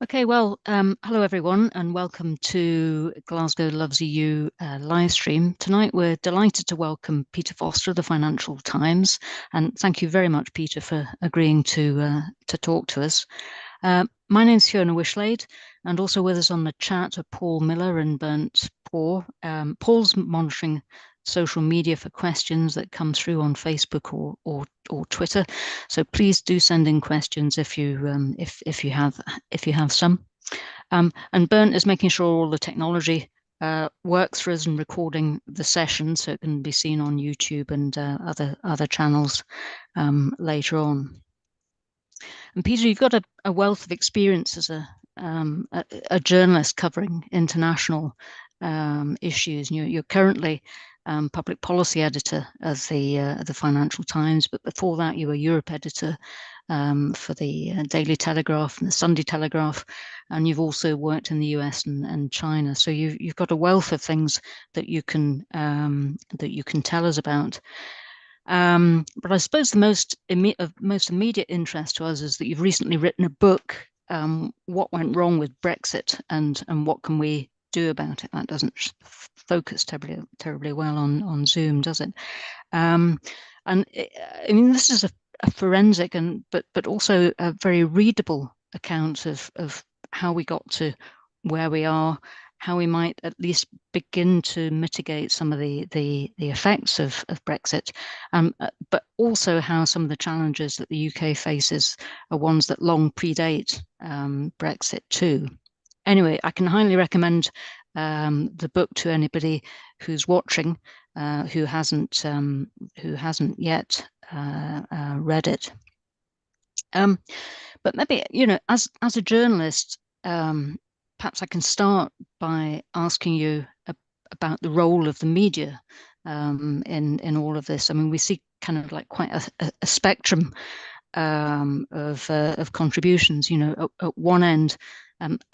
Okay, well, hello everyone, and welcome to Glasgow Loves EU live stream. Tonight, we're delighted to welcome Peter Foster of the Financial Times, and thank you very much, Peter, for agreeing to talk to us. My name's Fiona Wishlade, and also with us on the chat are Paul Miller and Bernd Poor. Paul's monitoring social media for questions that come through on Facebook or Twitter. So please do send in questions if you have some. And Bernd is making sure all the technology works for us and recording the session so it can be seen on YouTube and other channels later on. And Peter, you've got a wealth of experience as a journalist covering international issues. You're currently public policy editor of the Financial Times, but before that, you were Europe editor for the Daily Telegraph and the Sunday Telegraph, and you've also worked in the US and China. So you've got a wealth of things that you can tell us about. But I suppose the most immediate interest to us is that you've recently written a book, What Went Wrong with Brexit and what can we do about it. That doesn't focus terribly well on Zoom, does it? And I mean, this is a forensic but also a very readable account of how we got to where we are, how we might at least begin to mitigate some of the effects of Brexit, but also how some of the challenges that the UK faces are ones that long predate Brexit too. Anyway, I can highly recommend the book to anybody who's watching who hasn't yet read it. But maybe, as a journalist, perhaps I can start by asking you about the role of the media in all of this. I mean, we see kind of like quite a spectrum of contributions. At one end,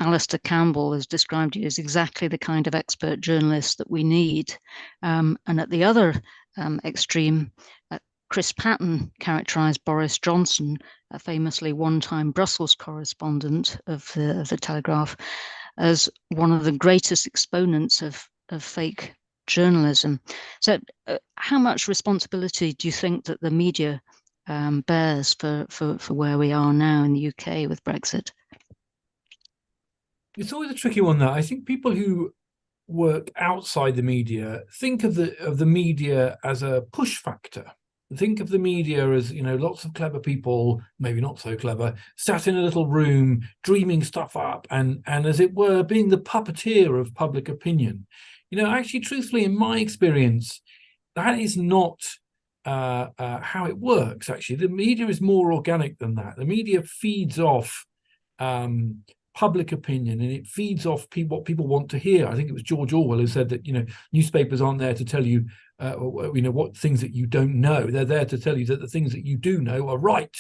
Alistair Campbell has described you as exactly the kind of expert journalist that we need. And at the other extreme, Chris Patten characterised Boris Johnson, a famously one-time Brussels correspondent of the Telegraph, as one of the greatest exponents of fake journalism. So how much responsibility do you think that the media bears for where we are now in the UK with Brexit? It's always a tricky one, that I think people who work outside the media think of the media as a push factor. Think of the media as, lots of clever people, maybe not so clever, sat in a little room dreaming stuff up and as it were being the puppeteer of public opinion. Actually, truthfully, in my experience, that is not how it works. Actually, the media is more organic than that. The media feeds off public opinion, and it feeds off what people want to hear. I think it was George Orwell who said that newspapers aren't there to tell you what things that you don't know. They're there to tell you that the things that you do know are right.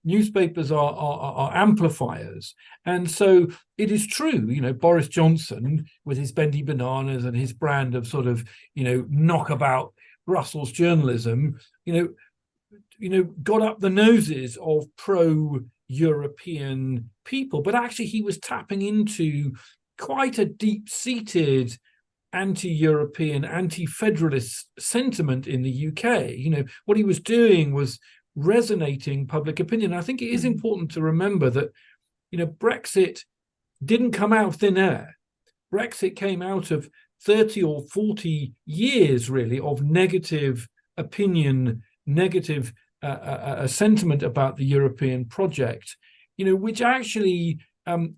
Newspapers are amplifiers, and so it is true. Boris Johnson, with his bendy bananas and his brand of sort of knockabout Brussels journalism, got up the noses of pro-European people, but actually he was tapping into quite a deep-seated anti-European, anti-federalist sentiment in the UK. What he was doing was resonating public opinion. I think it is important to remember that, Brexit didn't come out of thin air. Brexit came out of 30 or 40 years, really, of negative opinion, negative a sentiment about the European project, which actually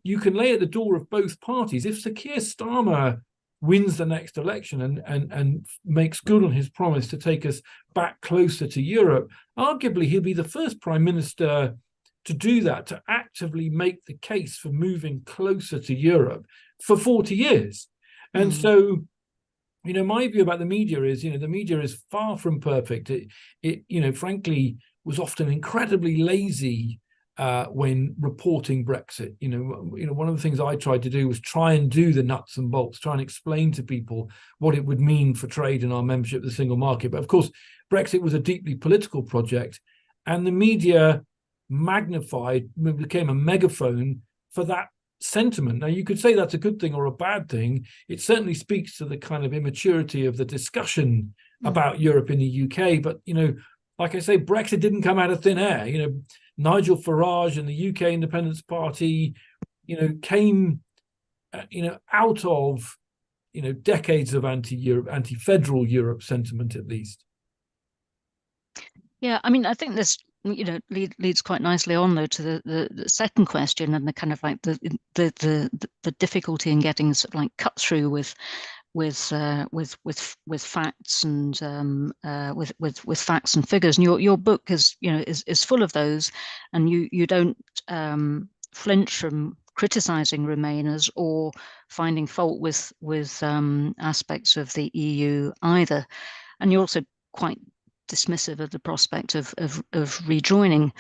you can lay at the door of both parties. If Sir Keir Starmer wins the next election and makes good on his promise to take us back closer to Europe, arguably he'll be the first prime minister to do that, to actively make the case for moving closer to Europe for 40 years. And so, my view about the media is, the media is far from perfect. It frankly, was often incredibly lazy when reporting Brexit. One of the things I tried to do was try and do the nuts and bolts, try and explain to people what it would mean for trade and our membership of the single market. But of course, Brexit was a deeply political project, and the media magnified, became a megaphone for that sentiment. Now, you could say that's a good thing or a bad thing. It certainly speaks to the kind of immaturity of the discussion about Europe in the UK. But, like I say, Brexit didn't come out of thin air. Nigel Farage and the UK Independence Party, came, out of, decades of anti-Europe, anti-federal Europe sentiment, at least. Yeah, I mean, I think this, leads quite nicely on though to the second question, and the kind of like the difficulty in getting sort of like cut through with facts and with facts and figures. And your book is full of those, and you don't flinch from criticizing Remainers or finding fault with aspects of the EU either. And you're also quite dismissive of the prospect of rejoining.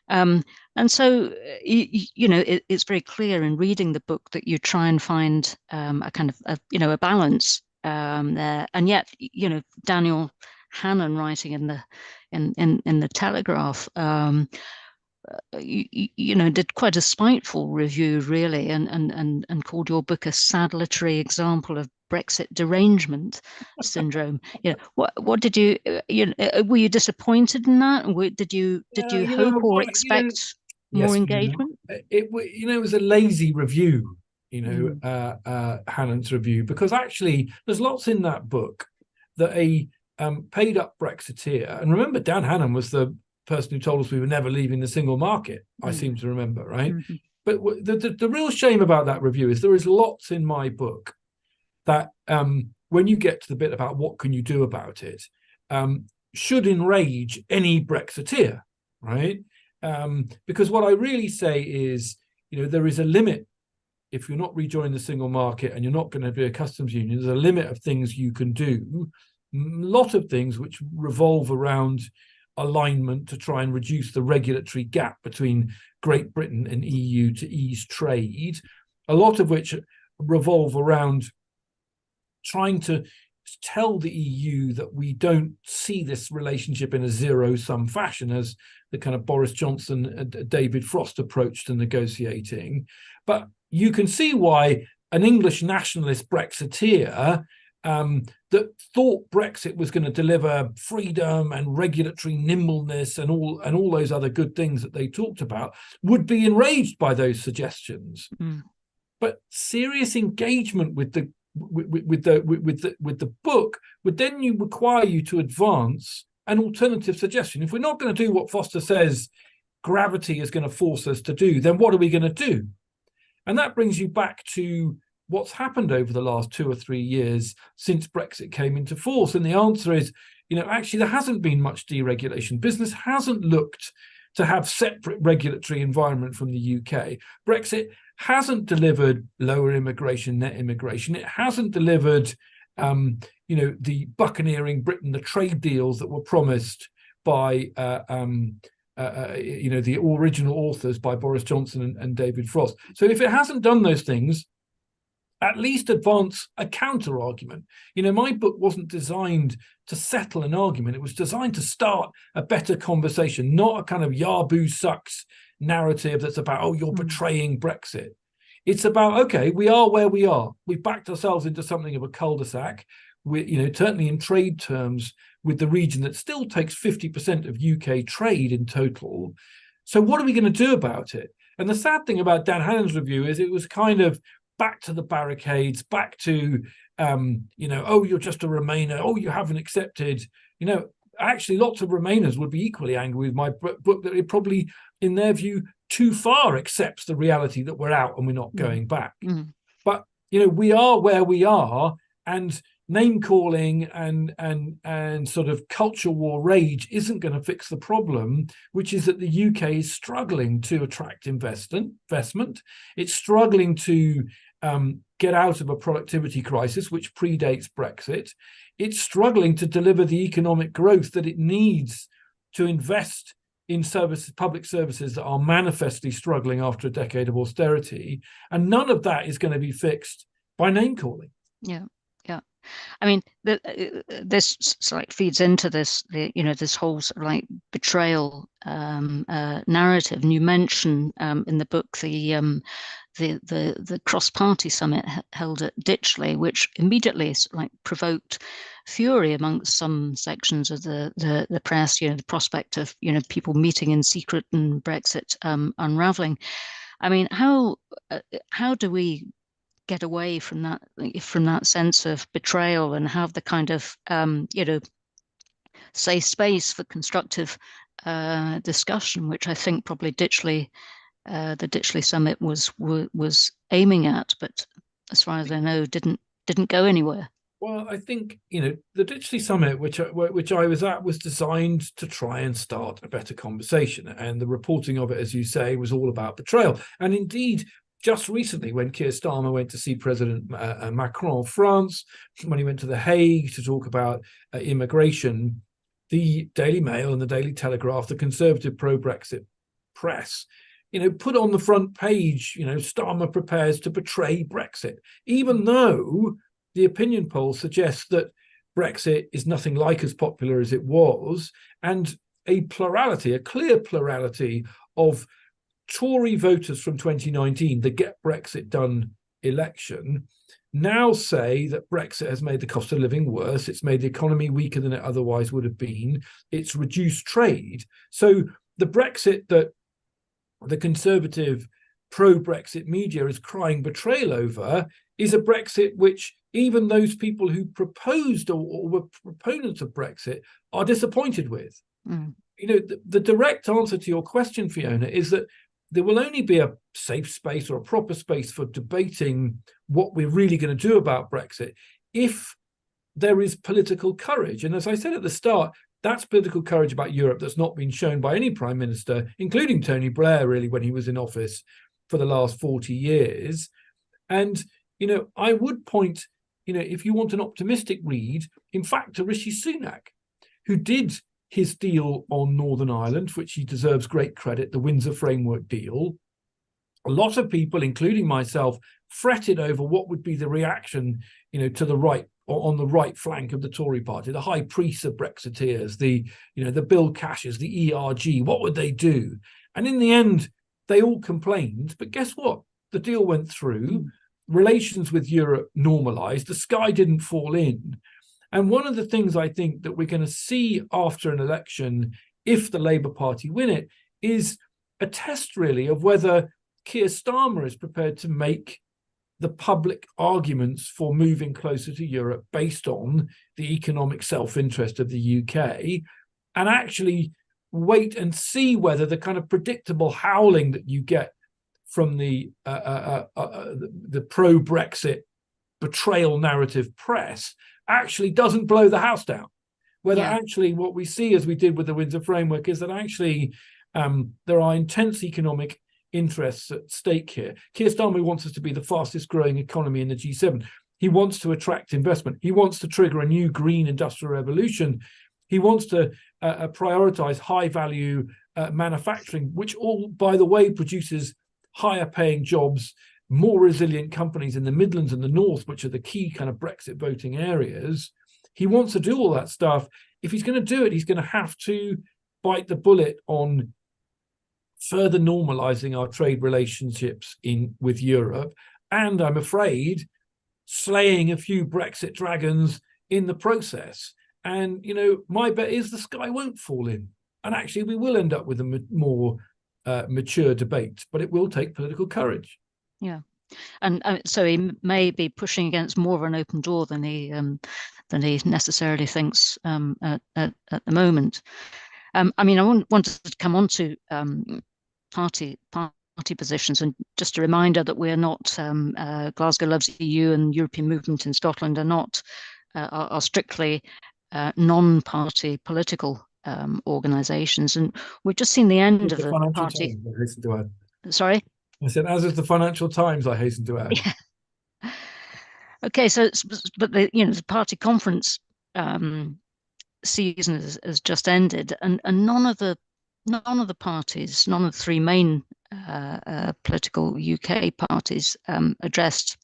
And so, it's very clear in reading the book that you try and find a kind of, a balance there. And yet, Daniel Hannan, writing in the Telegraph, did quite a spiteful review, really, and called your book a sad literary example of Brexit derangement syndrome. What did you, were you disappointed in that? Did you hope or expect more engagement? It was a lazy review, Hannan's review, because actually there's lots in that book that a paid up Brexiteer, and remember, Dan Hannan was the person who told us we were never leaving the single market, I seem to remember, right? But the real shame about that review is there is lots in my book that when you get to the bit about what can you do about it, should enrage any Brexiteer, right? Because what I really say is, there is a limit. If you're not rejoining the single market and you're not going to be a customs union, there's a limit of things you can do. A lot of things which revolve around alignment to try and reduce the regulatory gap between Great Britain and EU to ease trade, a lot of which revolve around trying to tell the EU that we don't see this relationship in a zero-sum fashion as the kind of Boris Johnson and David Frost approach to negotiating. But you can see why an English nationalist Brexiteer that thought Brexit was going to deliver freedom and regulatory nimbleness and all those other good things that they talked about would be enraged by those suggestions. But serious engagement with the book would then require you to advance an alternative suggestion. If we're not going to do what Foster says gravity is going to force us to do, then what are we going to do? And that brings you back to what's happened over the last 2 or 3 years since Brexit came into force. And the answer is, actually, there hasn't been much deregulation. Business hasn't looked to have separate regulatory environment from the UK. Brexit hasn't delivered lower immigration, net immigration. It hasn't delivered, the buccaneering Britain, the trade deals that were promised by, the original authors, by Boris Johnson and David Frost. So if it hasn't done those things, at least advance a counter argument. My book wasn't designed to settle an argument. It was designed to start a better conversation, not a kind of Yaboo sucks narrative that's about, oh, you're betraying Brexit. It's about, okay, we are where we are. We've backed ourselves into something of a cul-de-sac. We're, certainly in trade terms, with the region that still takes 50% of UK trade in total. So what are we going to do about it? And the sad thing about Dan Hannan's review is it was kind of back to the barricades, back to, oh, you're just a Remainer. Oh, you haven't accepted. Actually, lots of Remainers would be equally angry with my book that it probably, in their view, too far accepts the reality that we're out and we're not going back. But, we are where we are, and name calling and sort of culture war rage isn't going to fix the problem, which is that the UK is struggling to attract investment. It's struggling to get out of a productivity crisis, which predates Brexit. It's struggling to deliver the economic growth that it needs to invest in services, public services that are manifestly struggling after a decade of austerity. And none of that is going to be fixed by name calling. Yeah. I mean, this like feeds into this, this whole sort of like betrayal narrative. And you mention in the book the cross-party summit held at Ditchley, which immediately like provoked fury amongst some sections of the press. The prospect of people meeting in secret and Brexit unraveling. I mean, how do we get away from that sense of betrayal and have the kind of safe space for constructive discussion, which I think probably the Ditchley summit was aiming at, but as far as I know, didn't go anywhere. Well, I think the Ditchley summit, which I was at, was designed to try and start a better conversation, and the reporting of it, as you say, was all about betrayal. And indeed, just recently, when Keir Starmer went to see President Macron of France, when he went to The Hague to talk about immigration, the Daily Mail and the Daily Telegraph, the conservative pro-Brexit press, put on the front page, Starmer prepares to betray Brexit, even though the opinion poll suggests that Brexit is nothing like as popular as it was, and a clear plurality of Tory voters from 2019, the Get Brexit Done election, now say that Brexit has made the cost of living worse. It's made the economy weaker than it otherwise would have been. It's reduced trade. So the Brexit that the conservative pro-Brexit media is crying betrayal over is a Brexit which even those people who proposed or were proponents of Brexit are disappointed with. Mm. The direct answer to your question, Fiona, is that there will only be a safe space or a proper space for debating what we're really going to do about Brexit if there is political courage. And as I said at the start, that's political courage about Europe that's not been shown by any prime minister, including Tony Blair, really, when he was in office for the last 40 years. And, I would point, if you want an optimistic read, in fact, to Rishi Sunak, who did his deal on Northern Ireland, which he deserves great credit, the Windsor Framework deal. A lot of people, including myself, fretted over what would be the reaction, to the right or on the right flank of the Tory party, the high priests of Brexiteers, the Bill Cashes, the ERG. What would they do? And in the end, they all complained. But guess what? The deal went through. Relations with Europe normalized. The sky didn't fall in. And one of the things I think that we're going to see after an election, if the Labour Party win it, is a test really of whether Keir Starmer is prepared to make the public arguments for moving closer to Europe based on the economic self-interest of the UK, and actually wait and see whether the kind of predictable howling that you get from the pro-Brexit betrayal narrative press actually doesn't blow the house down. Whether actually what we see, as we did with the Windsor Framework, is that actually there are intense economic interests at stake here. Keir Starmer wants us to be the fastest growing economy in the G7. He wants to attract investment. He wants to trigger a new green industrial revolution. He wants to prioritize high value manufacturing, which all, by the way, produces higher paying jobs, more resilient companies in the Midlands and the North, which are the key kind of Brexit voting areas. He wants to do all that stuff. If he's going to do it, he's going to have to bite the bullet on further normalizing our trade relationships with Europe. And I'm afraid slaying a few Brexit dragons in the process. And, my bet is the sky won't fall in. And actually, we will end up with a more mature debate, but it will take political courage. Yeah. And so he may be pushing against more of an open door than he necessarily thinks at the moment. I mean, I wanted to come on to party positions, and just a reminder that we're not Glasgow Loves EU and European Movement in Scotland are strictly non-party political organisations, and we've just seen the end of the party. Times, I hasten to add. Sorry, I said, as is the Financial Times, I hasten to add. Yeah. Okay, so but the party conference season has just ended, and none of the parties, none of the three main political UK parties addressed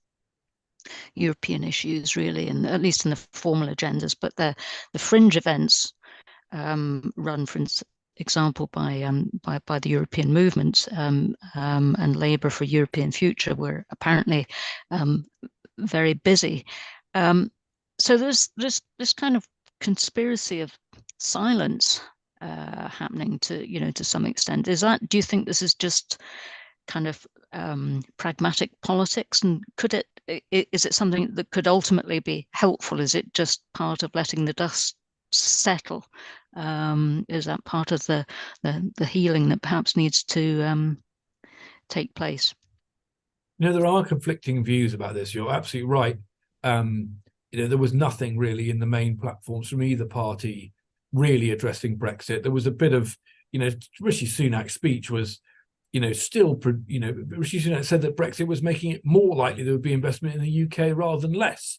European issues, really, and at least in the formal agendas. But the fringe events run, for example, by the European movement and Labour for European Future were apparently very busy. So there's this kind of conspiracy of silence happening to some extent. Do you think this is just kind of pragmatic politics, and is it something that could ultimately be helpful? Is it just part of letting the dust settle? Is that part of the healing that perhaps needs to take place? There are conflicting views about this. You're absolutely right. There was nothing really in the main platforms from either party really addressing Brexit. There was a bit of, Rishi Sunak's speech was, still, Rishi Sunak said that Brexit was making it more likely there would be investment in the UK rather than less.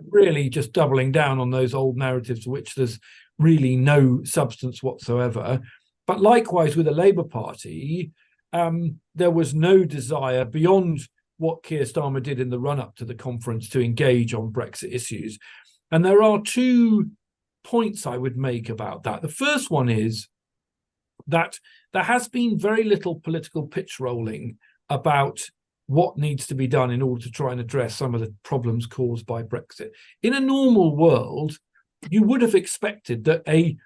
Really just doubling down on those old narratives for which there's really no substance whatsoever. But likewise with the Labour Party, there was no desire beyond what Keir Starmer did in the run-up to the conference to engage on Brexit issues. And there are 2 points I would make about that. The first one is that there has been very little political pitch rolling about what needs to be done in order to try and address some of the problems caused by Brexit. In a normal world, you would have expected that a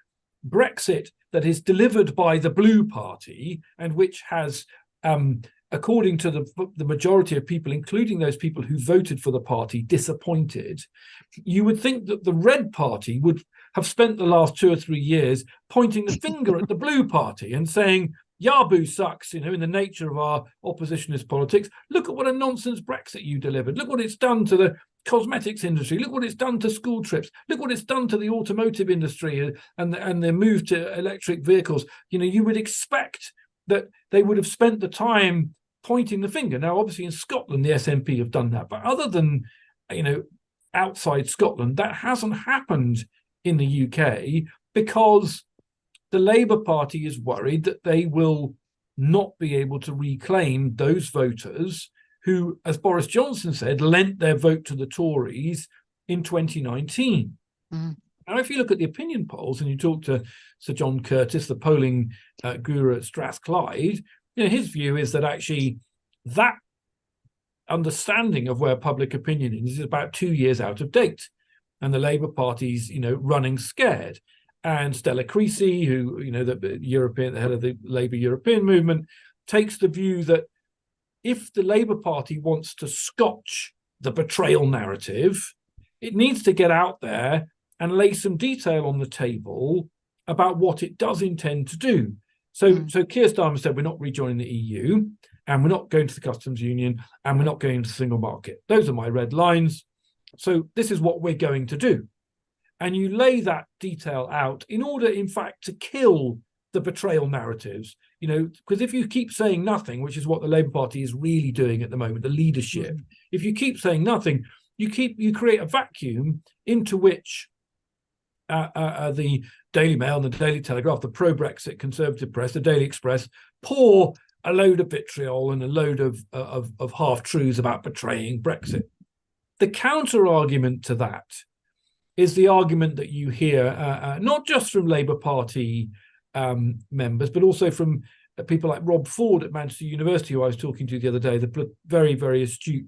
Brexit that is delivered by the Blue Party and which has according to the majority of people, including those people who voted for the party, disappointed, you would think that the Red Party would have spent the last 2 or 3 years pointing the finger at the Blue Party and saying, Yabu sucks, in the nature of our oppositionist politics. Look at what a nonsense Brexit you delivered. Look what it's done to the cosmetics industry. Look what it's done to school trips. Look what it's done to the automotive industry and the move to electric vehicles. You would expect that they would have spent the time pointing the finger. Now, obviously, in Scotland, the SNP have done that. But other than, outside Scotland, that hasn't happened in the UK because the Labour Party is worried that they will not be able to reclaim those voters who, as Boris Johnson said, lent their vote to the Tories in 2019. Mm. Now, if you look at the opinion polls and you talk to Sir John Curtis, the polling guru at Strathclyde, his view is that actually that understanding of where public opinion is about 2 years out of date. And the Labour Party's, running scared. And Stella Creasy, who, the head of the Labour European movement, takes the view that if the Labour Party wants to scotch the betrayal narrative, it needs to get out there and lay some detail on the table about what it does intend to do. So Keir Starmer said, we're not rejoining the EU, and we're not going to the customs union, and we're not going into the single market. Those are my red lines. So this is what we're going to do. And you lay that detail out in order, in fact, to kill the betrayal narratives, because if you keep saying nothing, which is what the Labour Party is really doing at the moment, the leadership, if you keep saying nothing, you create a vacuum into which the Daily Mail and the Daily Telegraph, the pro-Brexit conservative press, the Daily Express, pour a load of vitriol and a load of half-truths about betraying Brexit. The counter-argument to that is the argument that you hear, not just from Labour Party members, but also from people like Rob Ford at Manchester University, who I was talking to the other day, the very, very astute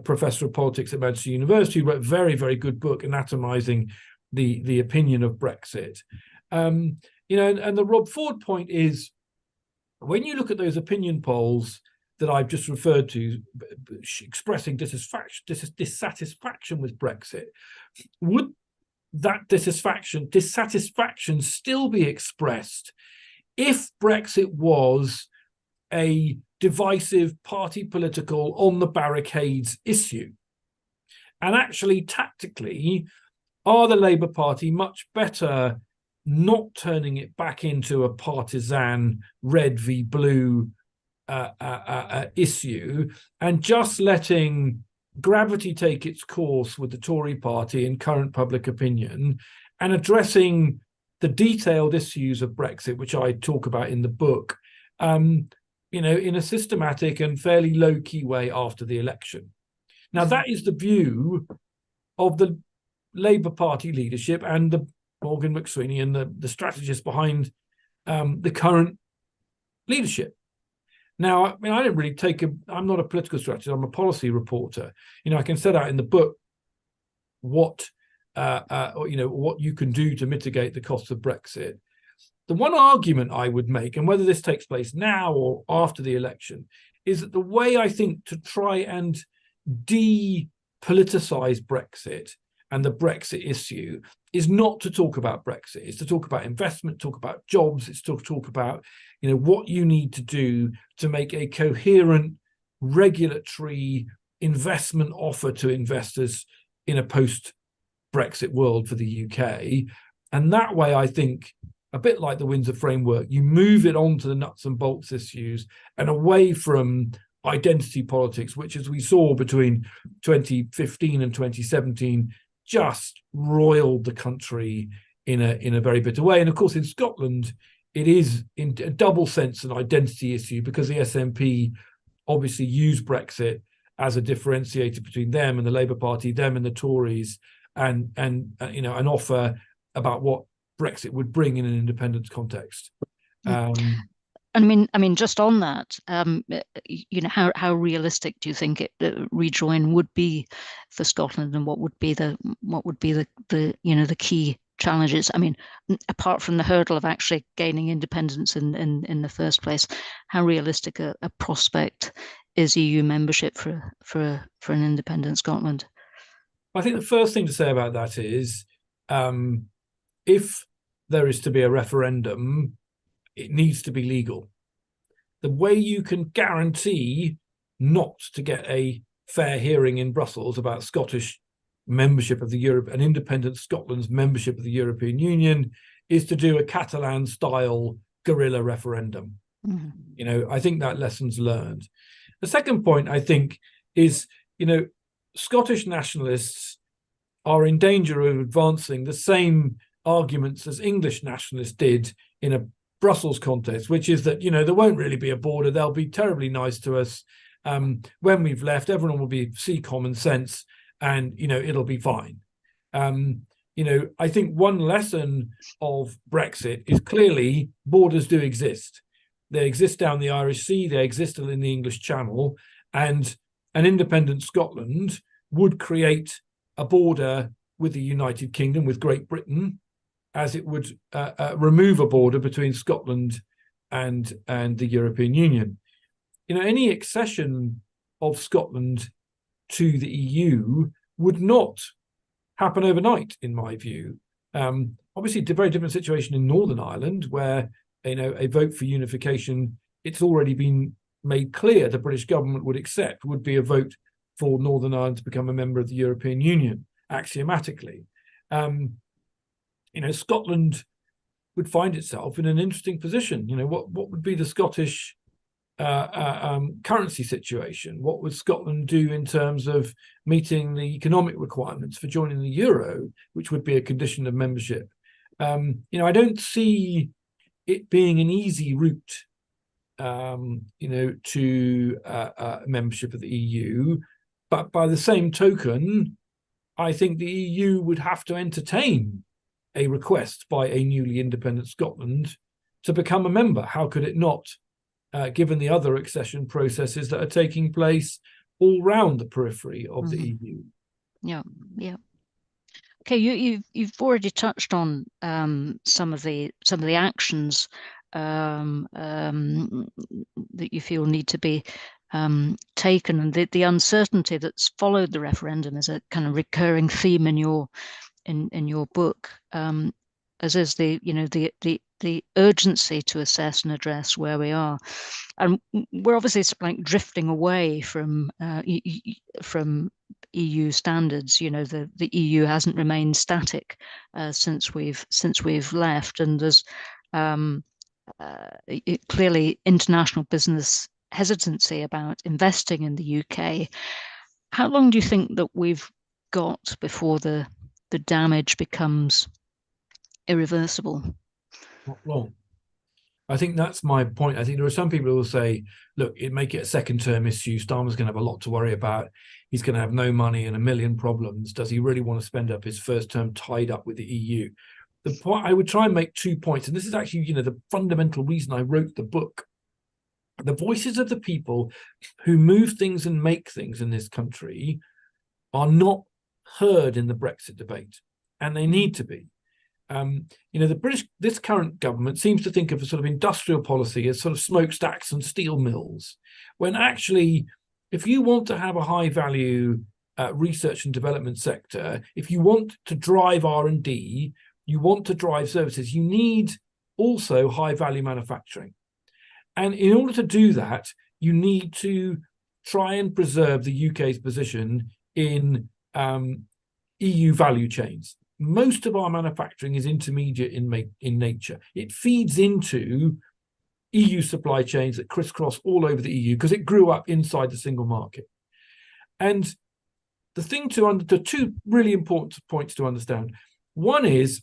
professor of politics at Manchester University, who wrote a very, very good book anatomizing the opinion of Brexit. And the Rob Ford point is, when you look at those opinion polls that I've just referred to, expressing dissatisfaction with Brexit, would that dissatisfaction still be expressed if Brexit was a divisive party political on the barricades issue? And actually, tactically, are the Labour Party much better not turning it back into a partisan red v blue issue and just letting gravity take its course with the Tory party and current public opinion and addressing the detailed issues of Brexit, which I talk about in the book, in a systematic and fairly low-key way after the election? Now, that is the view of the Labour Party leadership and the Morgan McSweeney and the strategists behind the current leadership. Now, I mean, I don't really I'm not a political strategist, I'm a policy reporter. I can set out in the book what you can do to mitigate the costs of Brexit. The one argument I would make, and whether this takes place now or after the election, is that the way I think to try and depoliticize Brexit and the Brexit issue is not to talk about Brexit. It's to talk about investment, talk about jobs. It's to talk about, what you need to do to make a coherent regulatory investment offer to investors in a post-Brexit world for the UK. And that way, I think, a bit like the Windsor Framework, you move it on to the nuts and bolts issues and away from identity politics, which, as we saw between 2015 and 2017, just roiled the country in a very bitter way. And of course, in Scotland, it is in a double sense an identity issue, because the SNP obviously used Brexit as a differentiator between them and the Labour Party, them and the Tories, and an offer about what Brexit would bring in an independence context. I mean, just on that, how realistic do you think rejoin would be for Scotland, and what would be the key challenges? I mean, apart from the hurdle of actually gaining independence in the first place, how realistic a prospect is EU membership for an independent Scotland? I think the first thing to say about that is, if there is to be a referendum, it needs to be legal. The way you can guarantee not to get a fair hearing in Brussels about Scottish membership of the Europe, an independent Scotland's membership of the European Union, is to do a Catalan-style guerrilla referendum. Mm-hmm. I think that lesson's learned. The second point, I think, is, Scottish nationalists are in danger of advancing the same arguments as English nationalists did in a Brussels context, which is that, there won't really be a border. They'll be terribly nice to us. When we've left, everyone will see common sense, and, it'll be fine. I think one lesson of Brexit is clearly borders do exist. They exist down the Irish Sea. They exist in the English Channel, and an independent Scotland would create a border with the United Kingdom, with Great Britain, as it would remove a border between Scotland and the European Union. Any accession of Scotland to the EU would not happen overnight, in my view. Obviously, a very different situation in Northern Ireland, where a vote for unification, it's already been made clear the British government would be a vote for Northern Ireland to become a member of the European Union, axiomatically. Scotland would find itself in an interesting position. What would be the Scottish currency situation? What would Scotland do in terms of meeting the economic requirements for joining the euro, which would be a condition of membership? I don't see it being an easy route, to membership of the EU. But by the same token, I think the EU would have to entertain a request by a newly independent Scotland to become a member. How could it not, given the other accession processes that are taking place all round the periphery of the EU? Yeah. Okay, you've already touched on some of the actions that you feel need to be taken, and the uncertainty that's followed the referendum is a kind of recurring theme in your book, as is the urgency to assess and address where we are. And we're obviously drifting away from EU standards. The EU hasn't remained static since we've left, and there's clearly international business hesitancy about investing in the UK. How long do you think that we've got before the damage becomes irreversible? Not long. I think that's my point. I think there are some people who will say, look, it make it a second-term issue. Starmer's going to have a lot to worry about. He's going to have no money and a million problems. Does he really want to spend up his first term tied up with the EU? The point I would try and make 2 points, and this is actually, the fundamental reason I wrote the book. The voices of the people who move things and make things in this country are not heard in the Brexit debate, and they need to be. This current government seems to think of a sort of industrial policy as sort of smokestacks and steel mills, when actually, if you want to have a high value research and development sector, if you want to drive R&D, you want to drive services, you need also high value manufacturing. And in order to do that, you need to try and preserve the UK's position in EU value chains. Most of our manufacturing is intermediate in nature. It feeds into EU supply chains that crisscross all over the EU because it grew up inside the single market. And the two really important points to understand. One is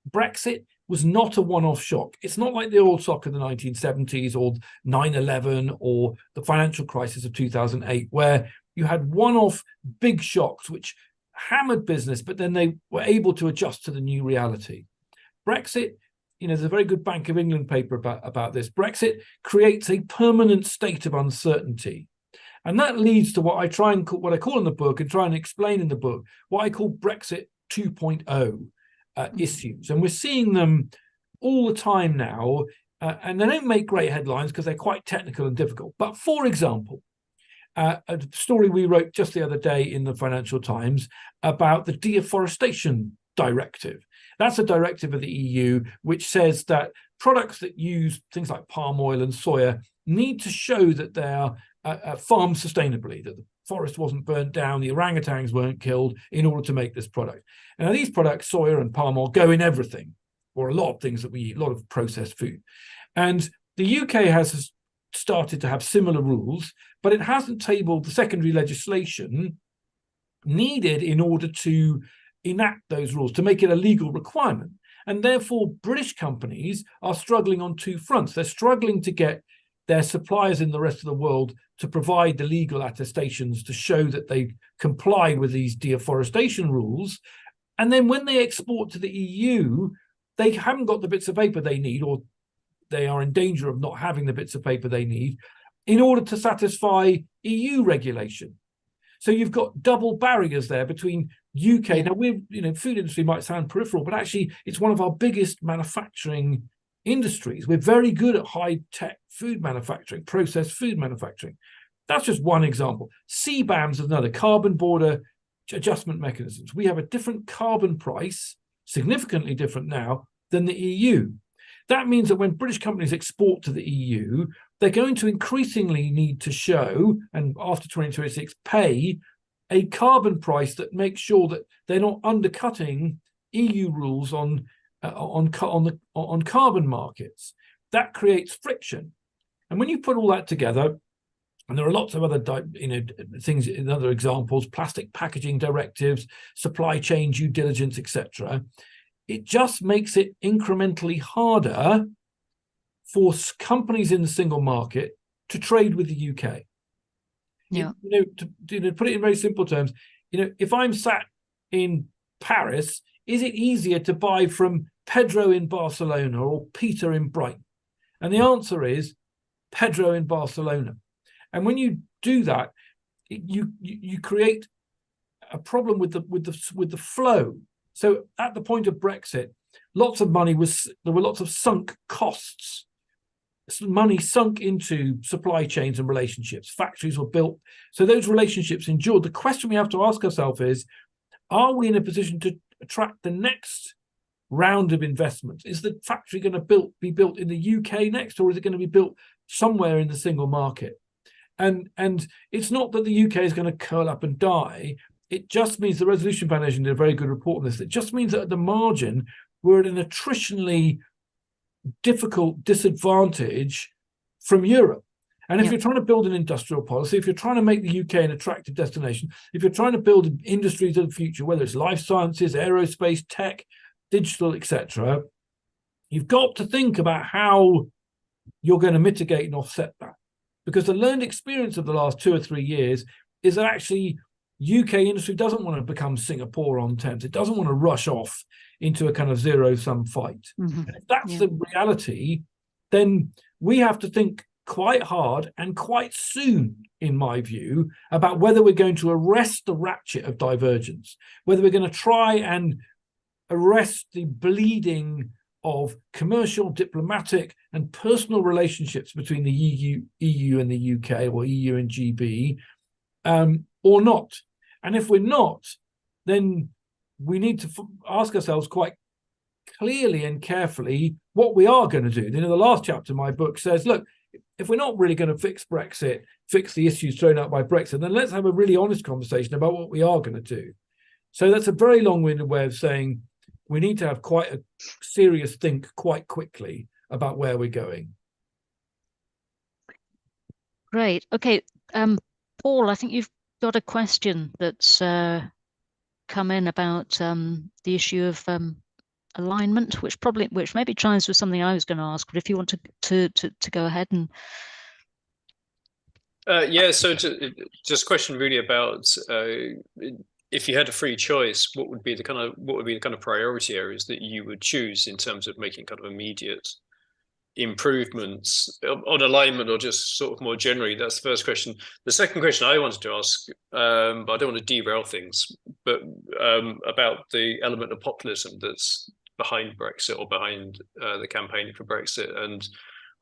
Brexit was not a one-off shock. It's not like the oil shock of the 1970s or 9/11 or the financial crisis of 2008, where you had one-off big shocks which hammered business, but then they were able to adjust to the new reality. Brexit, there's a very good Bank of England paper about this. Brexit creates a permanent state of uncertainty. And that leads to what I call in the book and try and explain in the book, what I call Brexit 2.0 issues. And we're seeing them all the time now, and they don't make great headlines because they're quite technical and difficult. But for example, a story we wrote just the other day in the Financial Times about the deforestation directive. That's a directive of the EU which says that products that use things like palm oil and soya need to show that they are farmed sustainably, that the forest wasn't burnt down, the orangutans weren't killed in order to make this product. And now these products, soya and palm oil, go in everything, or a lot of things that we eat, a lot of processed food. And the UK has started to have similar rules, but it hasn't tabled the secondary legislation needed in order to enact those rules, to make it a legal requirement. And therefore, British companies are struggling on two fronts. They're struggling to get their suppliers in the rest of the world to provide the legal attestations to show that they comply with these deforestation rules. And then when they export to the EU, they haven't got the bits of paper they need, or they are in danger of not having the bits of paper they need in order to satisfy EU regulation. So you've got double barriers there between UK. Now, food industry might sound peripheral, but actually it's one of our biggest manufacturing industries. We're very good at high-tech food manufacturing, processed food manufacturing. That's just one example. CBAMs is another, carbon border adjustment mechanisms. We have a different carbon price, significantly different now, than the EU. That means that when British companies export to the EU, they're going to increasingly need to show, and after 2026, pay a carbon price that makes sure that they're not undercutting EU rules on carbon markets. That creates friction. And when you put all that together, and there are lots of other things in other examples, plastic packaging directives, supply chain due diligence, etc., it just makes it incrementally harder for companies in the single market to trade with the UK. Yeah. To put it in very simple terms, if I'm sat in Paris, is it easier to buy from Pedro in Barcelona or Peter in Brighton? And the answer is Pedro in Barcelona. And when you do that, you create a problem with the flow. So at the point of Brexit, there were lots of sunk costs. Money sunk into supply chains and relationships. Factories were built. So those relationships endured. The question we have to ask ourselves is, are we in a position to attract the next round of investment? Is the factory going to be built in the UK next, or is it going to be built somewhere in the single market? And it's not that the UK is going to curl up and die. It just means the Resolution Foundation did a very good report on this. It just means that at the margin, we're at an attritionally difficult disadvantage from Europe. And if you're trying to build an industrial policy, if you're trying to make the UK an attractive destination, if you're trying to build industries of the future, whether it's life sciences, aerospace, tech, digital, etc., You've got to think about how you're going to mitigate and offset that. Because the learned experience of the last 2 or 3 years is that actually UK industry doesn't want to become Singapore on Thames. It doesn't want to rush off into a kind of zero-sum fight. And if that's the reality, then we have to think quite hard and quite soon, in my view, about whether we're going to arrest the ratchet of divergence, whether we're going to try and arrest the bleeding of commercial, diplomatic, and personal relationships between the EU and the UK, or EU and GB, or not. And if we're not, then we need to ask ourselves quite clearly and carefully what we are going to do. The last chapter of my book says, look, if we're not really going to fix Brexit, fix the issues thrown out by Brexit, then let's have a really honest conversation about what we are going to do. So that's a very long-winded way of saying we need to have quite a serious think quite quickly about where we're going. Great. Okay. Paul, I think you've got a question that's come in about the issue of alignment, which maybe chimes with something I was going to ask. But if you want to go ahead and so just a question really about if you had a free choice, what would be the kind of priority areas that you would choose in terms of making kind of immediate improvements on alignment, or just sort of more generally? That's the first question. The second question I wanted to ask, but I don't want to derail things, but about the element of populism that's behind Brexit, or behind the campaign for Brexit. And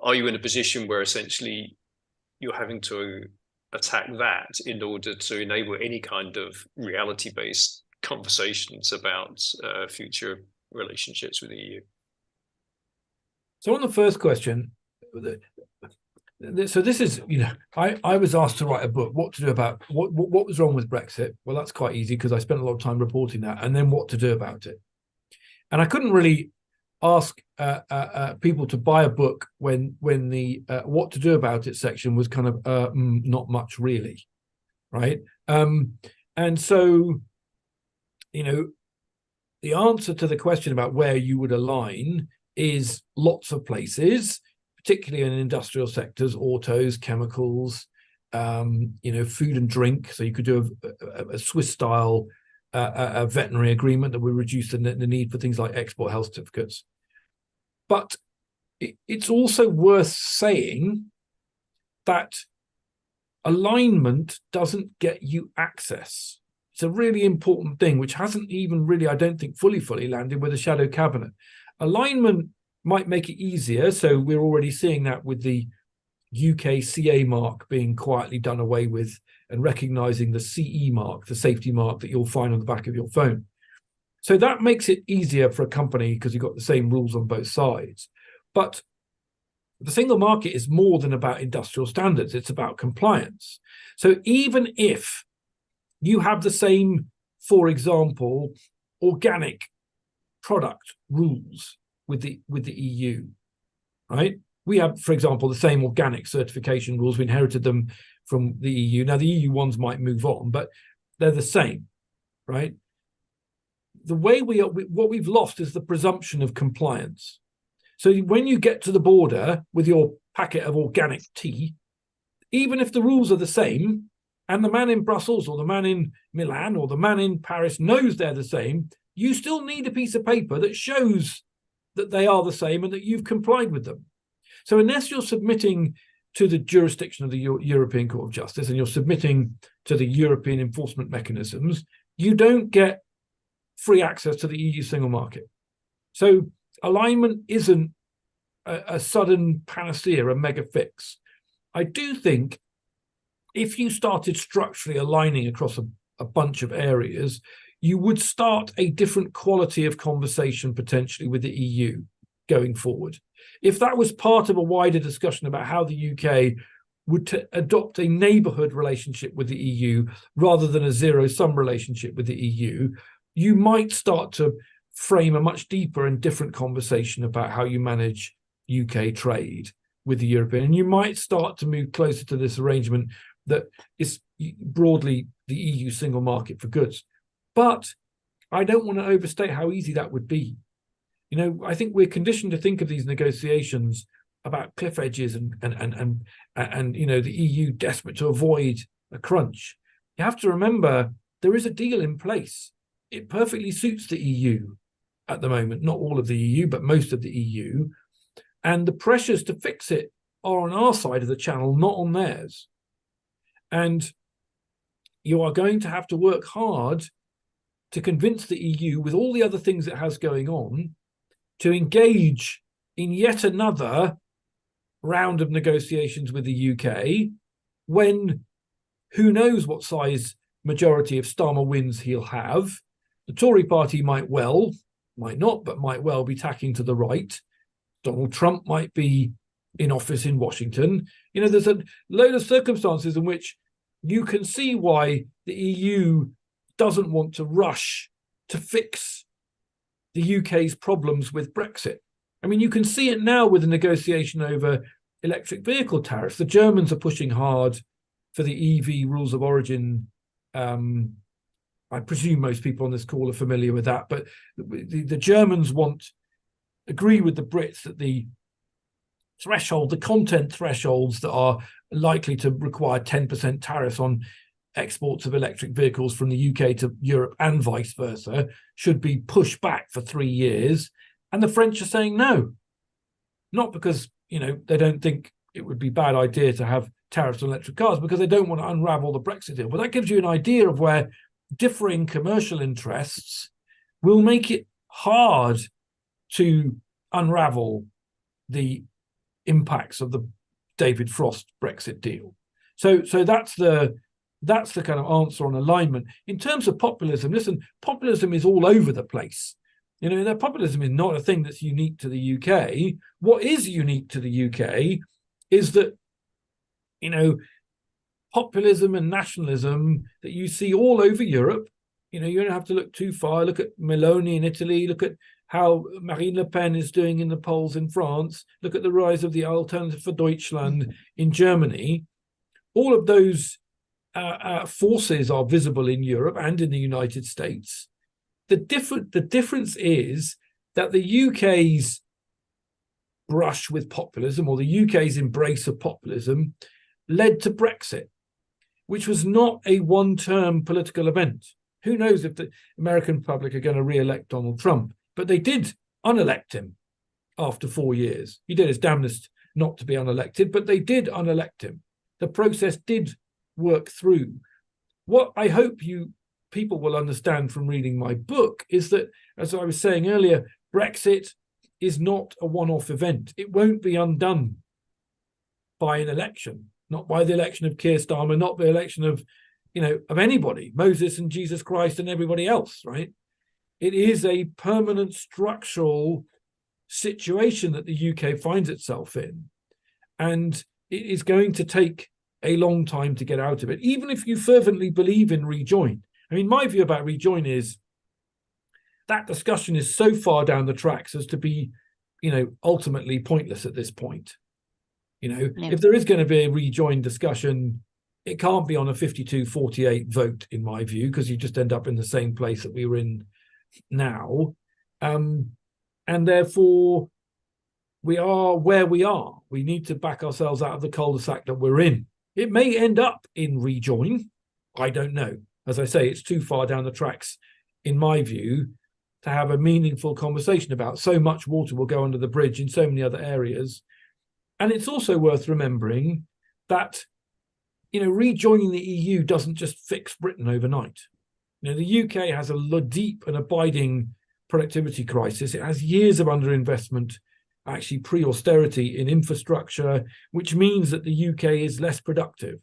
are you in a position where essentially you're having to attack that in order to enable any kind of reality-based conversations about future relationships with the EU? So on the first question, so this is, I was asked to write a book, what to do about, what was wrong with Brexit? Well, that's quite easy because I spent a lot of time reporting that, and then what to do about it. And I couldn't really ask people to buy a book when the what to do about it section was kind of not much really, right? And so, the answer to the question about where you would align is lots of places, particularly in industrial sectors, autos, chemicals, food and drink. So you could do a Swiss-style a veterinary agreement that would reduce the need for things like export health certificates. But it's also worth saying that alignment doesn't get you access. It's a really important thing, which hasn't even really, I don't think, fully landed with the shadow cabinet. Alignment might make it easier. So we're already seeing that with the UK CA mark being quietly done away with, and recognizing the CE mark, the safety mark that you'll find on the back of your phone. So that makes it easier for a company because you've got the same rules on both sides. But the single market is more than about industrial standards. It's about compliance. So even if you have the same, for example, organic product rules with the EU, right? We have, for example, the same organic certification rules. We inherited them from the EU. Now, the EU ones might move on, but they're the same, right? The way what we've lost is the presumption of compliance. So when you get to the border with your packet of organic tea, even if the rules are the same, and the man in Brussels or the man in Milan or the man in Paris knows they're the same, you still need a piece of paper that shows that they are the same and that you've complied with them. So unless you're submitting to the jurisdiction of the European Court of Justice and you're submitting to the European enforcement mechanisms, you don't get free access to the EU single market. So alignment isn't a sudden panacea, a mega fix. I do think if you started structurally aligning across a bunch of areas, you would start a different quality of conversation potentially with the EU going forward. If that was part of a wider discussion about how the UK would adopt a neighbourhood relationship with the EU rather than a zero-sum relationship with the EU, you might start to frame a much deeper and different conversation about how you manage UK trade with the European. And you might start to move closer to this arrangement that is broadly the EU single market for goods. But I don't want to overstate how easy that would be. I think we're conditioned to think of these negotiations about cliff edges and the EU desperate to avoid a crunch. You have to remember there is a deal in place. It perfectly suits the EU at the moment, not all of the EU, but most of the EU. And the pressures to fix it are on our side of the channel, not on theirs. And you are going to have to work hard to convince the EU, with all the other things it has going on, to engage in yet another round of negotiations with the UK, when who knows what size majority of Starmer wins he'll have. The Tory party might not, but might well be tacking to the right. Donald Trump might be in office in Washington. There's a load of circumstances in which you can see why the EU doesn't want to rush to fix the UK's problems with Brexit. I mean, you can see it now with the negotiation over electric vehicle tariffs. The Germans are pushing hard for the EV rules of origin. I presume most people on this call are familiar with that, but the Germans agree with the Brits that the content thresholds that are likely to require 10% tariffs on exports of electric vehicles from the UK to Europe and vice versa should be pushed back for 3 years. And the French are saying no, not because they don't think it would be a bad idea to have tariffs on electric cars, because they don't want to unravel the Brexit deal. But that gives you an idea of where differing commercial interests will make it hard to unravel the impacts of the David Frost Brexit deal. So that's the kind of answer on alignment. In terms of populism, listen, populism is all over the place. That populism is not a thing that's unique to the UK. What is unique to the UK is that, populism and nationalism that you see all over Europe, you don't have to look too far. Look at Meloni in Italy. Look at how Marine Le Pen is doing in the polls in France. Look at the rise of the Alternative for Deutschland in Germany. All of those forces are visible in Europe and in the United States. The difference is that the UK's brush with populism, or the UK's embrace of populism, led to Brexit, which was not a one-term political event. Who knows if the American public are going to re-elect Donald Trump? But they did unelect him after 4 years. He did his damnedest not to be unelected, but they did unelect him. The process did work through. What I hope people will understand from reading my book is that, as I was saying earlier, Brexit is not a one-off event. It won't be undone by an election, not by the election of Keir Starmer, not the election of anybody, Moses and Jesus Christ and everybody else, right? It is a permanent structural situation that the UK finds itself in. And it is going to take a long time to get out of it, even if you fervently believe in rejoin. I mean, my view about rejoin is that discussion is so far down the tracks as to be, ultimately pointless at this point. If there is going to be a rejoin discussion, it can't be on a 52-48 vote, in my view, because you just end up in the same place that we were in now. And therefore, we are where we are. We need to back ourselves out of the cul-de-sac that we're in. It may end up in rejoin. I don't know. As I say, it's too far down the tracks, in my view, to have a meaningful conversation about. So much water will go under the bridge in so many other areas. And it's also worth remembering that, rejoining the EU doesn't just fix Britain overnight. The UK has a deep and abiding productivity crisis. It has years of underinvestment, actually pre-austerity, in infrastructure, which means that the UK is less productive.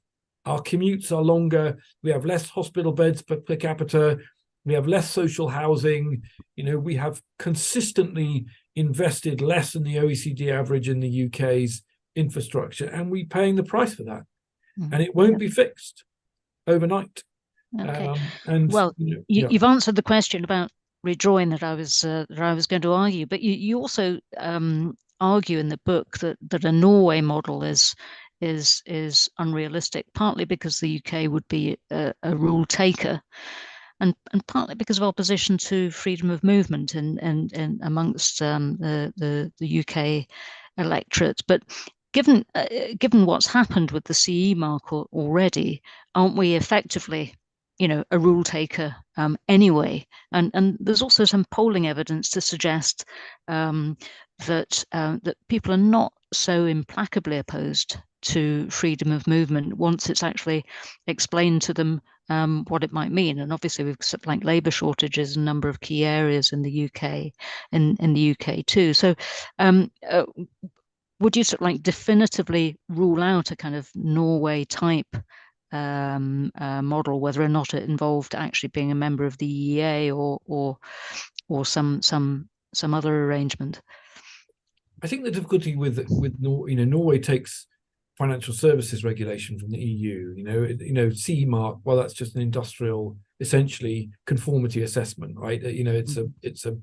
Our commutes are longer. We have less hospital beds per capita. We have less social housing. We have consistently invested less than the OECD average in the UK's infrastructure, and we're paying the price for that. Mm-hmm. And it won't be fixed overnight. Okay. You've answered the question about rejoin that I was going to argue, but you also argue in the book that a Norway model is unrealistic, partly because the UK would be a rule taker, and partly because of opposition to freedom of movement in amongst the UK electorate. But given what's happened with the CE mark already, aren't we effectively, a rule taker anyway? And there's also some polling evidence to suggest that people are not so implacably opposed to freedom of movement once it's actually explained to them what it might mean. And obviously we've got like labour shortages in a number of key areas in the UK, in the UK too. So would you sort of like definitively rule out a kind of Norway type model, whether or not it involved actually being a member of the EEA or some other arrangement? I think the difficulty with Norway takes financial services regulation from the EU. CE mark. Well, that's just an industrial, essentially conformity assessment, right? It's a.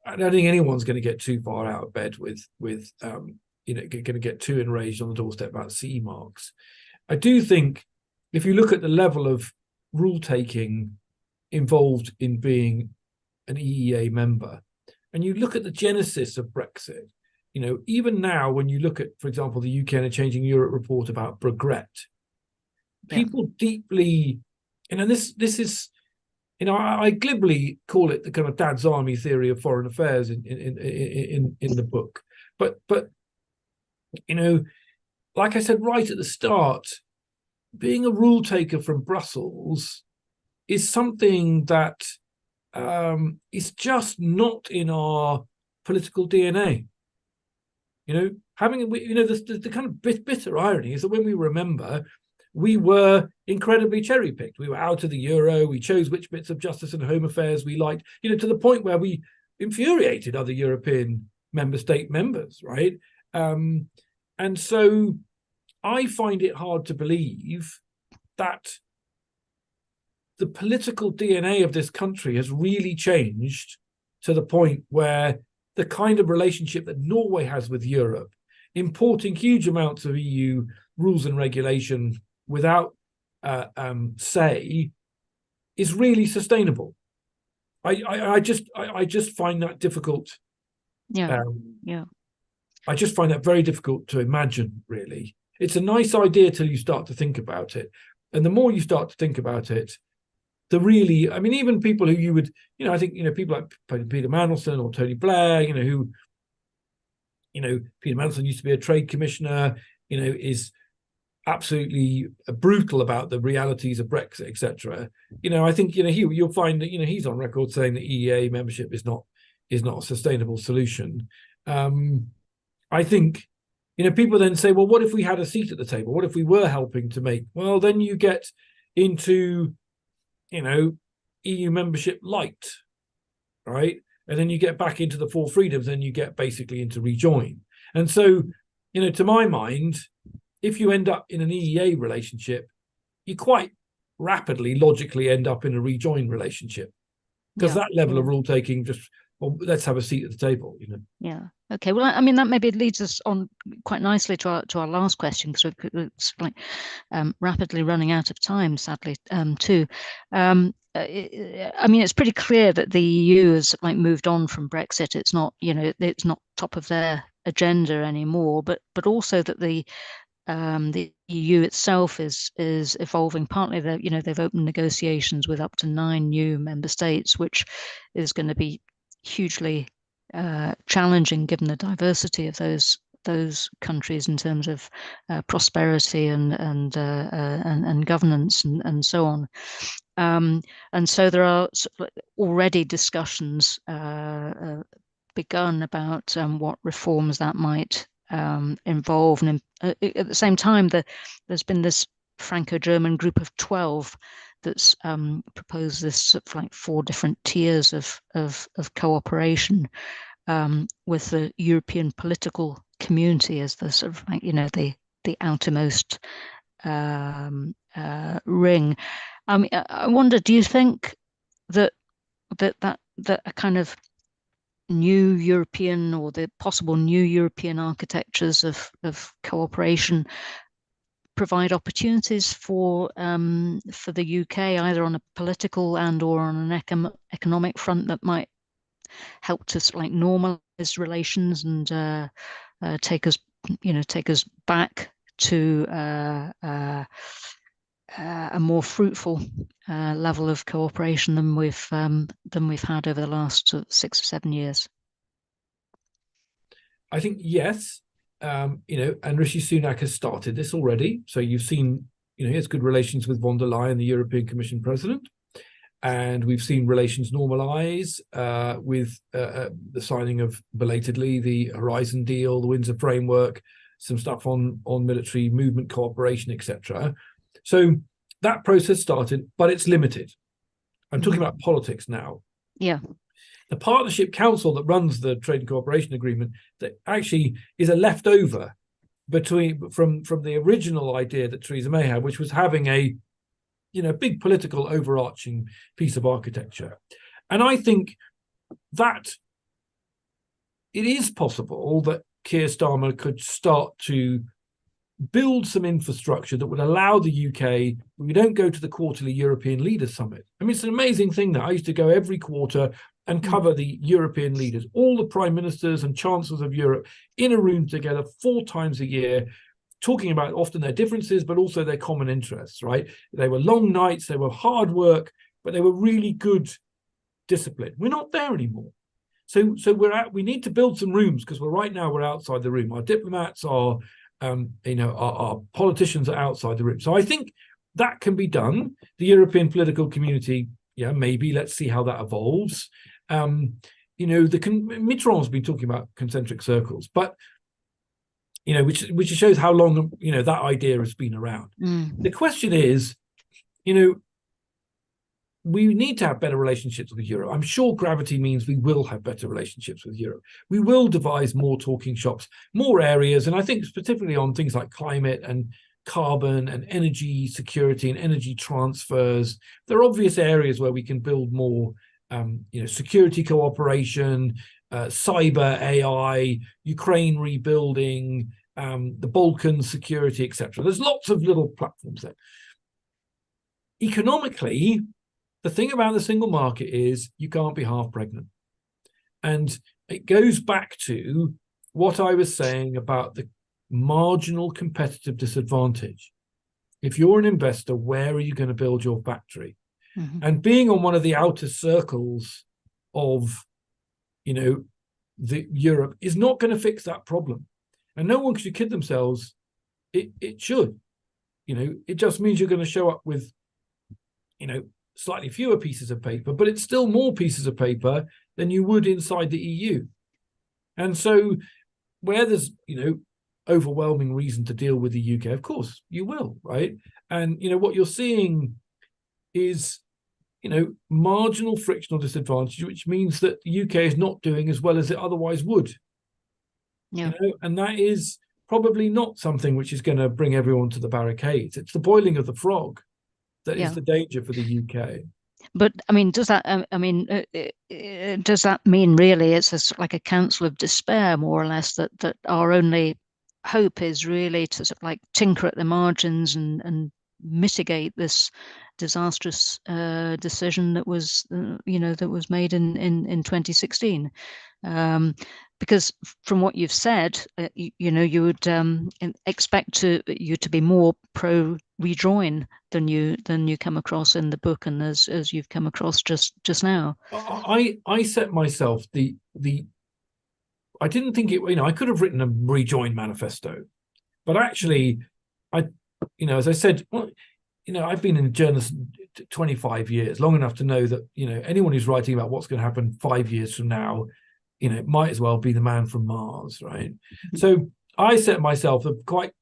I don't think anyone's going to get too far out of bed with going to get too enraged on the doorstep about CE marks. I do think if you look at the level of rule taking involved in being an EEA member, and you look at the genesis of Brexit. Even now, when you look at, for example, the UK and a Changing Europe report about Brexit, people deeply, this is, I glibly call it the kind of Dad's Army theory of foreign affairs in the book, but like I said right at the start, being a rule taker from Brussels is something that is just not in our political DNA. The kind of bitter irony is that when we remember, we were incredibly cherry picked. We were out of the euro. We chose which bits of justice and home affairs we liked, to the point where we infuriated other European member state members, right? And so I find it hard to believe that the political DNA of this country has really changed to the point where the kind of relationship that Norway has with Europe, importing huge amounts of EU rules and regulation without say, is really sustainable. I just find that difficult. Yeah. I just find that very difficult to imagine, really. It's a nice idea till you start to think about it. And the more you start to think about it, even people who you would, I think, people like Peter Mandelson or Tony Blair, who, Peter Mandelson used to be a trade commissioner, is absolutely brutal about the realities of Brexit, etc. I think, you'll find that, he's on record saying that EEA membership is not a sustainable solution. I think, people then say, well, what if we had a seat at the table? What if we were helping to make? Well, then you get into EU membership light, right? And then you get back into the four freedoms, and you get basically into rejoin. And so, to my mind, if you end up in an EEA relationship, you quite rapidly, logically end up in a rejoin relationship, because that level of rule taking just, well, let's have a seat at the table, Yeah. Okay. Well, that maybe leads us on quite nicely to our last question, because it's like rapidly running out of time, sadly, too. It's pretty clear that the EU has moved on from Brexit. It's not, it's not top of their agenda anymore. But also that the EU itself is evolving. Partly that they've opened negotiations with up to 9 new member states, which is going to be hugely challenging given the diversity of those countries in terms of prosperity and governance and so on. And so there are already discussions begun about what reforms that might involve. And at the same time, there's been this Franco-German group of 12 that's proposed this 4 different tiers of cooperation with the European political community as the sort of the outermost ring. I wonder, do you think that a kind of new European, or the possible new European architectures of cooperation provide opportunities for the UK, either on a political and or on an economic front, that might help to like normalize relations and take us back to a more fruitful level of cooperation than we've had over the last 6 or 7 years? I think yes, and Rishi Sunak has started this already. So you've seen, he has good relations with von der Leyen, the European Commission president, and we've seen relations normalize with the signing of, belatedly, the Horizon deal, the Windsor framework, some stuff on military movement cooperation, etc. So that process started, but it's limited. I'm talking about politics now. Yeah. The Partnership Council that runs the Trade and Cooperation Agreement, that actually is a leftover from the original idea that Theresa May had, which was having a big political overarching piece of architecture. And I think that it is possible that Keir Starmer could start to build some infrastructure that would allow the UK, we don't go to the quarterly European Leaders Summit. I mean, it's an amazing thing that I used to go every quarter and cover the European leaders, all the prime ministers and chancellors of Europe in a room together 4 times a year, talking about often their differences, but also their common interests, right? They were long nights, they were hard work, but they were really good discipline. We're not there anymore. So we need to build some rooms, because right now we're outside the room. Our diplomats are, our politicians are outside the room. So I think that can be done. The European political community, maybe, let's see how that evolves. Mitterrand's been talking about concentric circles, but which shows how long that idea has been around. The question is, we need to have better relationships with Europe. I'm sure gravity means we will have better relationships with Europe. We will devise more talking shops, more areas, and I think specifically on things like climate and carbon and energy security and energy transfers. There are obvious areas where we can build more security cooperation, cyber, AI, Ukraine rebuilding, the Balkans security, etc. There's lots of little platforms there. Economically, the thing about the single market is you can't be half pregnant. And it goes back to what I was saying about the marginal competitive disadvantage. If you're an investor, where are you going to build your factory? Mm-hmm. And being on one of the outer circles of, the Europe is not going to fix that problem. And no one should kid themselves. It should. It just means you're going to show up with, slightly fewer pieces of paper, but it's still more pieces of paper than you would inside the EU. And so where there's, overwhelming reason to deal with the UK, of course you will, right? And what you're seeing is marginal frictional disadvantage, which means that the UK is not doing as well as it otherwise would. And that is probably not something which is going to bring everyone to the barricades. It's the boiling of the frog that is the danger for the UK. But I mean, does that mean really it's like a council of despair, more or less, that our only hope is really to sort of like tinker at the margins and mitigate this disastrous decision that was made in 2016? Because from what you've said, you would expect you to be more pro rejoin than you come across in the book, and as you've come across just now. I set myself the I didn't think it. I could have written a rejoin manifesto, but actually, as I said, I've been in journalism 25 years, long enough to know that anyone who's writing about what's going to happen 5 years from now, might as well be the man from Mars, right? Mm-hmm. So I set myself a quite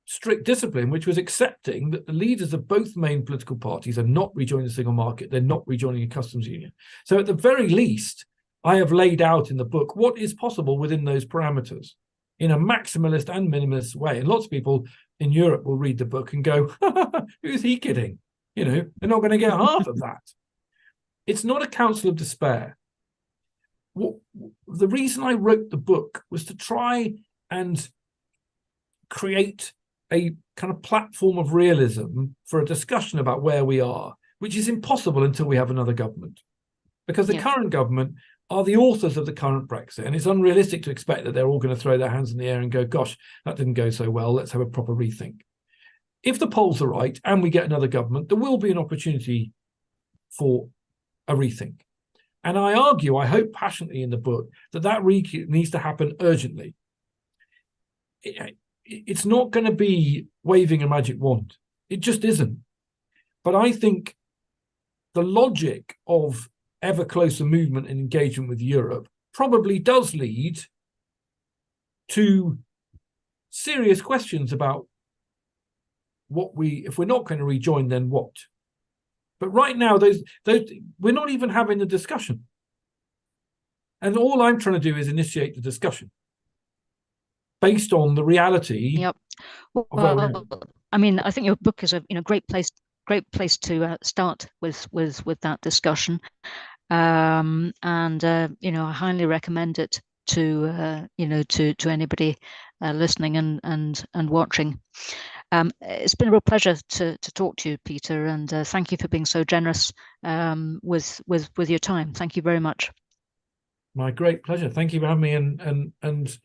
strict discipline, which was accepting that the leaders of both main political parties are not rejoining the single market. They're not rejoining a customs union. So at the very least, I have laid out in the book what is possible within those parameters in a maximalist and minimalist way. And lots of people in Europe will read the book and go, who's he kidding? They're not going to get half of that. It's not a council of despair. The reason I wrote the book was to try and create a kind of platform of realism for a discussion about where we are, which is impossible until we have another government, because the current government are the authors of the current Brexit, and it's unrealistic to expect that they're all going to throw their hands in the air and go, gosh, that didn't go so well, let's have a proper rethink. If the polls are right and we get another government, there will be an opportunity for a rethink. And I argue, I hope passionately in the book, that needs to happen urgently. It's not going to be waving a magic wand. It just isn't. But I think the logic of ever closer movement and engagement with Europe probably does lead to serious questions about if we're not going to rejoin, then what? But right now, those we're not even having the discussion. And all I'm trying to do is initiate the discussion based on the reality. Yep. Well, I mean, I think your book is a great place to start with that discussion. I highly recommend it to anybody listening and watching. It's been a real pleasure to talk to you, Peter, and thank you for being so generous with your time. Thank you very much. My great pleasure. Thank you for having me, and